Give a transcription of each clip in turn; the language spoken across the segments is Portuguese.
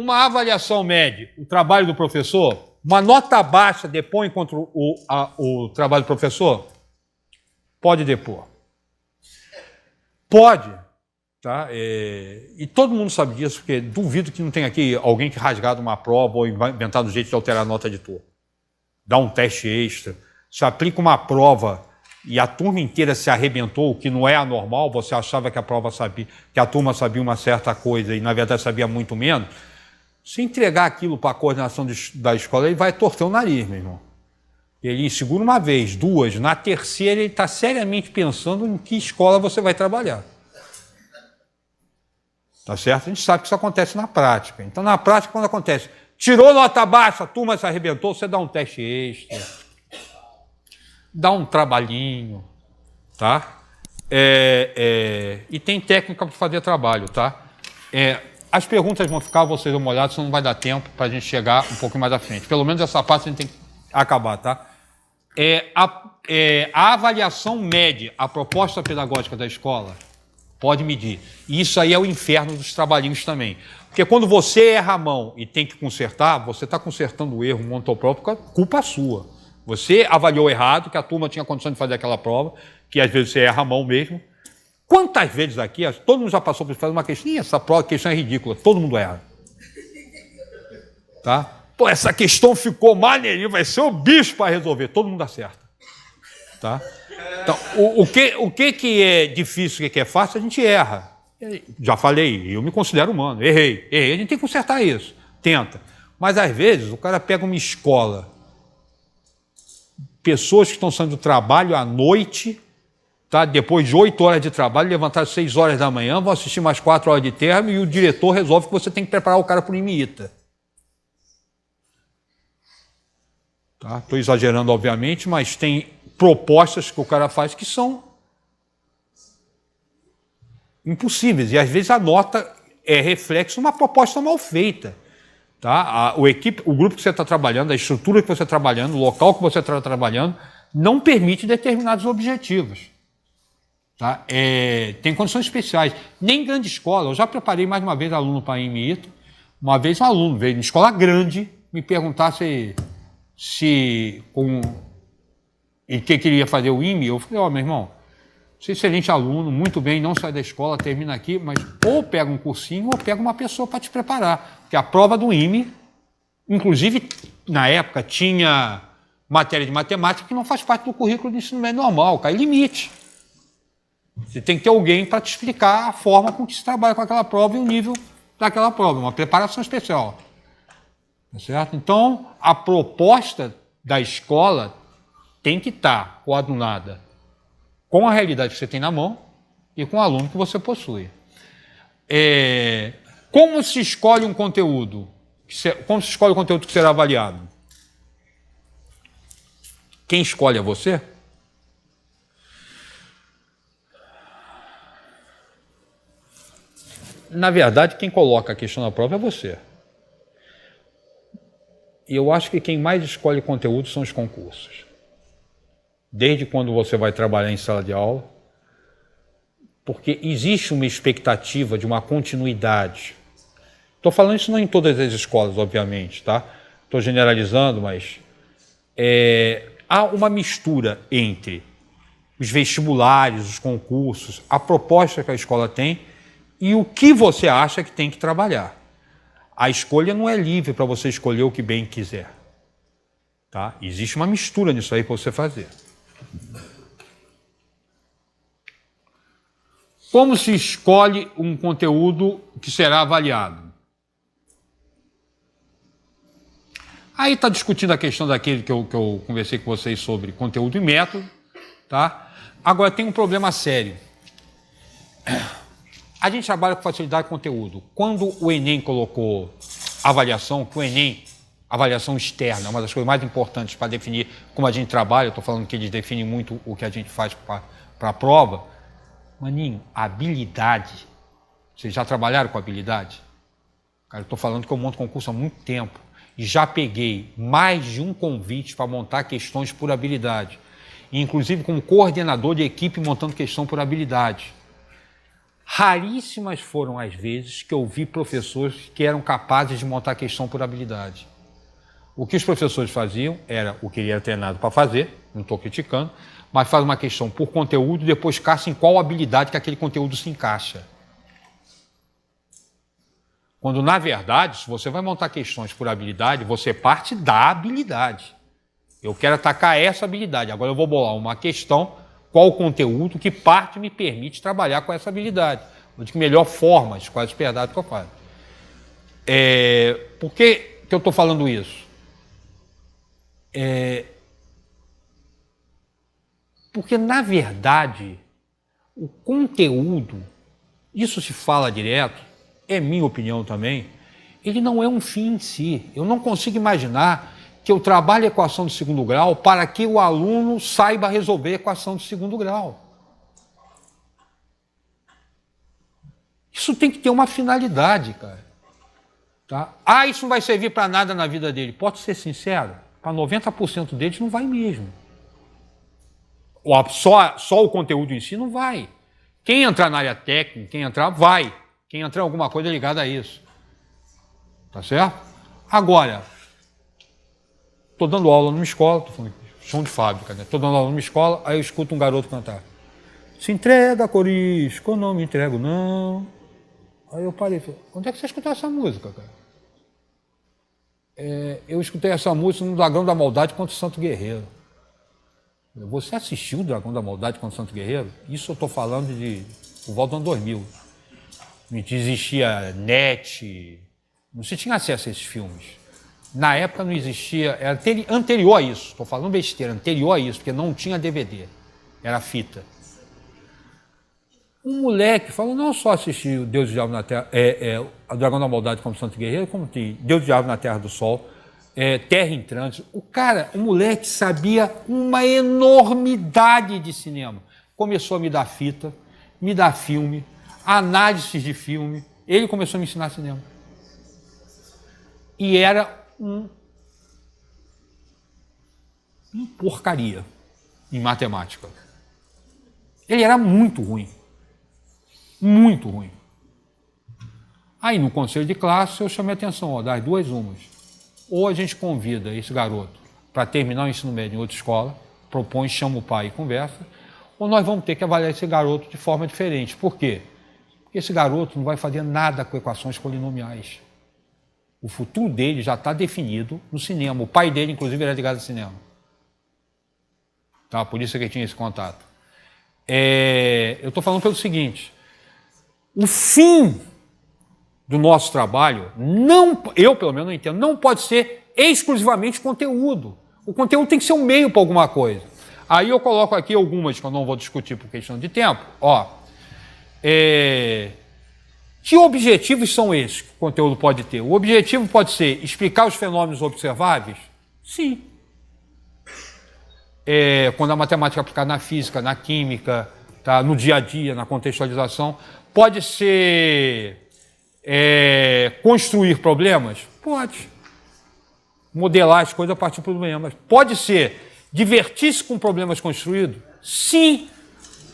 uma avaliação mede o trabalho do professor? Uma nota baixa depõe contra o trabalho do professor? Pode depor. Pode. Tá? E todo mundo sabe disso, porque duvido que não tenha aqui alguém que rasgado uma prova ou inventado um jeito de alterar a nota de turma. Dá um teste extra. Se aplica uma prova e a turma inteira se arrebentou, o que não é anormal, você achava que a prova sabia, que a turma sabia uma certa coisa e na verdade sabia muito menos. Se entregar aquilo para a coordenação da escola, ele vai torcer o nariz, meu irmão. Ele segura uma vez, duas, na terceira ele está seriamente pensando em que escola você vai trabalhar. Tá certo? A gente sabe que isso acontece na prática. Então, na prática, quando acontece, tirou nota baixa, a turma se arrebentou, você dá um teste extra, dá um trabalhinho, tá? E tem técnica para fazer trabalho, tá? As perguntas vão ficar, vocês dão uma olhada, senão não vai dar tempo para a gente chegar um pouco mais à frente. Pelo menos essa parte a gente tem que acabar, tá? A avaliação mede a proposta pedagógica da escola, pode medir. E isso aí é o inferno dos trabalhinhos também. Porque quando você erra a mão e tem que consertar, você está consertando o erro montopróprio, culpa sua. Você avaliou errado, que a turma tinha condição de fazer aquela prova, que às vezes você erra a mão mesmo. Quantas vezes aqui, todo mundo já passou por fazer uma questão, essa questão é ridícula, todo mundo erra. Tá? Pô, essa questão ficou maneirinha, vai ser o bicho para resolver, todo mundo acerta. Tá? Então, o que é difícil, o que é fácil, a gente erra. Já falei, eu me considero humano, errei, a gente tem que consertar isso, tenta. Mas às vezes o cara pega uma escola, pessoas que estão saindo do trabalho à noite, tá? Depois de 8 horas de trabalho, levantar às 6 horas da manhã, vão assistir mais 4 horas de termo e o diretor resolve que você tem que preparar o cara para o IMITA. Tá? Estou exagerando, obviamente, mas tem propostas que o cara faz que são impossíveis. E às vezes a nota é reflexo de uma proposta mal feita. Tá? O grupo que você está trabalhando, a estrutura que você está trabalhando, o local que você está trabalhando, não permite determinados objetivos. Tá? Tem condições especiais. Nem grande escola. Eu já preparei mais uma vez aluno para a IMITA. Uma vez um aluno veio em escola grande me perguntar e que queria fazer o IME. Eu falei, meu irmão, você é excelente aluno, muito bem, não sai da escola, termina aqui, mas ou pega um cursinho ou pega uma pessoa para te preparar. Porque a prova do IME, inclusive, na época, tinha matéria de matemática que não faz parte do currículo de ensino médio normal, cai limite. Você tem que ter alguém para te explicar a forma com que se trabalha com aquela prova e o nível daquela prova, uma preparação especial. Tá certo? Então, a proposta da escola tem que estar coadunada com a realidade que você tem na mão e com o aluno que você possui. Como se escolhe um conteúdo? Como se escolhe o conteúdo que será avaliado? Quem escolhe é você? Na verdade, quem coloca a questão na prova é você. E eu acho que quem mais escolhe conteúdo são os concursos. Desde quando você vai trabalhar em sala de aula, porque existe uma expectativa de uma continuidade. Estou falando isso não em todas as escolas, obviamente, tá? Estou generalizando, mas há uma mistura entre os vestibulares, os concursos, a proposta que a escola tem e o que você acha que tem que trabalhar. A escolha não é livre para você escolher o que bem quiser. Tá? Existe uma mistura nisso aí para você fazer. Como se escolhe um conteúdo que será avaliado? Aí está discutindo a questão daquele que eu conversei com vocês sobre conteúdo e método. Tá? Agora tem um problema sério. A gente trabalha com facilidade de conteúdo. Quando o Enem colocou avaliação, que o Enem, avaliação externa, é uma das coisas mais importantes para definir como a gente trabalha, eu estou falando que eles definem muito o que a gente faz para a prova. Maninho, habilidade. Vocês já trabalharam com habilidade? Cara, eu estou falando que eu monto concurso há muito tempo e já peguei mais de um convite para montar questões por habilidade. E, inclusive como coordenador de equipe montando questão por habilidade. Raríssimas foram as vezes que eu vi professores que eram capazes de montar questão por habilidade. O que os professores faziam era o que ele era treinado para fazer, não estou criticando, mas faz uma questão por conteúdo e depois caça em qual habilidade que aquele conteúdo se encaixa. Quando, na verdade, se você vai montar questões por habilidade, você parte da habilidade. Eu quero atacar essa habilidade. Agora eu vou bolar uma questão, qual o conteúdo, que parte me permite trabalhar com essa habilidade. De que melhor forma, de quais verdades que eu faço. Por que eu estou falando isso? Porque, na verdade, o conteúdo, isso se fala direto, é minha opinião também, ele não é um fim em si. Eu não consigo imaginar que eu trabalhe a equação de segundo grau para que o aluno saiba resolver a equação de segundo grau. Isso tem que ter uma finalidade, cara. Tá? Isso não vai servir para nada na vida dele. Pode ser sincero, para 90% deles não vai mesmo. Só o conteúdo em si não vai. Quem entrar na área técnica, quem entrar, vai. Quem entrar em alguma coisa ligada a isso. Tá certo? Agora, estou dando aula numa escola, estou falando som de fábrica, né? Estou dando aula numa escola, aí eu escuto um garoto cantar. Se entrega, Corisco, eu não me entrego, não. Aí eu parei e falei, onde é que você escutou essa música, cara? Eu escutei essa música no Dragão da Maldade contra o Santo Guerreiro. Você assistiu o Dragão da Maldade contra o Santo Guerreiro? Isso eu estou falando de por volta do ano 2000. Não existia net, não se tinha acesso a esses filmes. Na época não existia, era anterior a isso, estou falando besteira, anterior a isso, porque não tinha DVD, era fita. Um moleque falou, não só assistir o Deus e o Diabo na Terra, o Dragão da Maldade como Santo Guerreiro, como tem Deus e o Diabo na Terra do Sol, Terra em Trânsito. O moleque sabia uma enormidade de cinema. Começou a me dar fita, me dar filme, análises de filme. Ele começou a me ensinar cinema. E era uma porcaria em matemática. Ele era muito ruim. Muito ruim. Aí, no conselho de classe, eu chamei a atenção, das duas umas. Ou a gente convida esse garoto para terminar o ensino médio em outra escola, propõe, chama o pai e conversa, ou nós vamos ter que avaliar esse garoto de forma diferente. Por quê? Porque esse garoto não vai fazer nada com equações polinomiais. O futuro dele já está definido no cinema. O pai dele, inclusive, era ligado ao cinema. Tá? Por isso que ele tinha esse contato. Eu estou falando pelo seguinte, o fim do nosso trabalho, eu pelo menos não entendo, não pode ser exclusivamente conteúdo. O conteúdo tem que ser um meio para alguma coisa. Aí eu coloco aqui algumas que eu não vou discutir por questão de tempo. Que objetivos são esses que o conteúdo pode ter? O objetivo pode ser explicar os fenômenos observáveis? Sim. Quando a matemática é aplicada na física, na química, tá? No dia a dia, na contextualização. Pode ser construir problemas? Pode. Modelar as coisas a partir de problemas. Pode ser divertir-se com problemas construídos? Sim.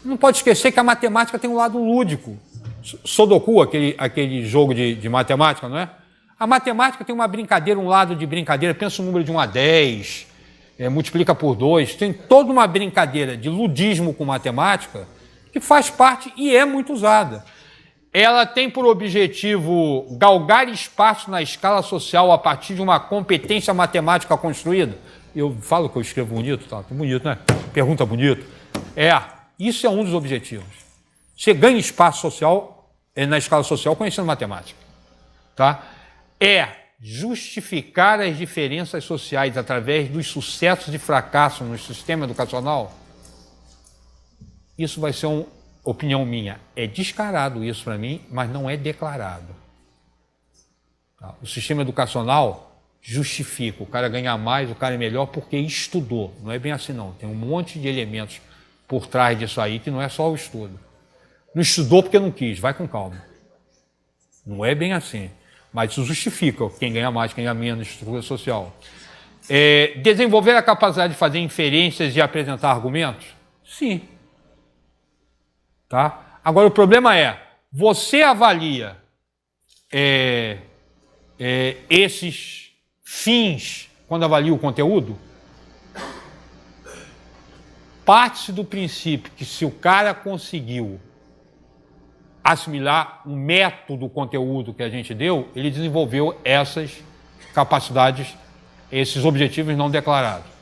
Não pode esquecer que a matemática tem um lado lúdico. Sudoku, aquele jogo de matemática, não é? A matemática tem uma brincadeira, um lado de brincadeira, pensa um número de 1 a 10, multiplica por 2, tem toda uma brincadeira de ludismo com matemática que faz parte e é muito usada. Ela tem por objetivo galgar espaço na escala social a partir de uma competência matemática construída. Eu falo que eu escrevo bonito, tá? Bonito, né? Pergunta bonito. Isso é um dos objetivos. Você ganha espaço social na escala social conhecendo matemática. Tá? Justificar as diferenças sociais através dos sucessos e fracassos no sistema educacional. Isso vai ser uma opinião minha. É descarado isso para mim, mas não é declarado. Tá? O sistema educacional justifica. O cara ganha mais, o cara é melhor porque estudou. Não é bem assim, não. Tem um monte de elementos por trás disso aí que não é só o estudo. Não estudou porque não quis, vai com calma. Não é bem assim. Mas isso justifica quem ganha mais, quem ganha menos, estrutura social. Desenvolver a capacidade de fazer inferências e apresentar argumentos? Sim. Tá? Agora, o problema Você avalia esses fins quando avalia o conteúdo? Parte-se do princípio que se o cara conseguiu assimilar um método do conteúdo que a gente deu, ele desenvolveu essas capacidades, esses objetivos não declarados.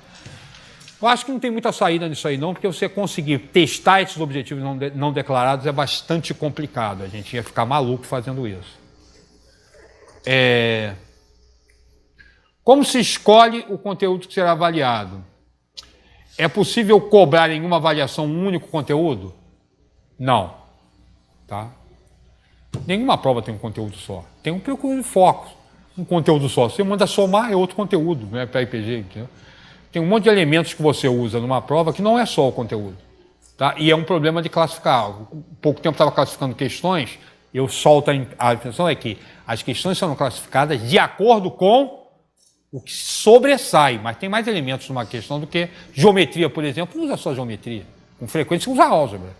Eu acho que não tem muita saída nisso aí não, porque você conseguir testar esses objetivos não declarados é bastante complicado. A gente ia ficar maluco fazendo isso. Como se escolhe o conteúdo que será avaliado? É possível cobrar em uma avaliação um único conteúdo? Não. Tá? Nenhuma prova tem um conteúdo só. Tem um período de foco, um conteúdo só. Você manda somar, é outro conteúdo, né, para IPG. Entendeu? Tem um monte de elementos que você usa numa prova que não é só o conteúdo. Tá? E é um problema de classificar. Há pouco tempo eu estava classificando questões, eu solto a intenção é que as questões são classificadas de acordo com o que sobressai, mas tem mais elementos numa questão do que geometria, por exemplo, não usa só geometria. Com frequência você usa álgebra.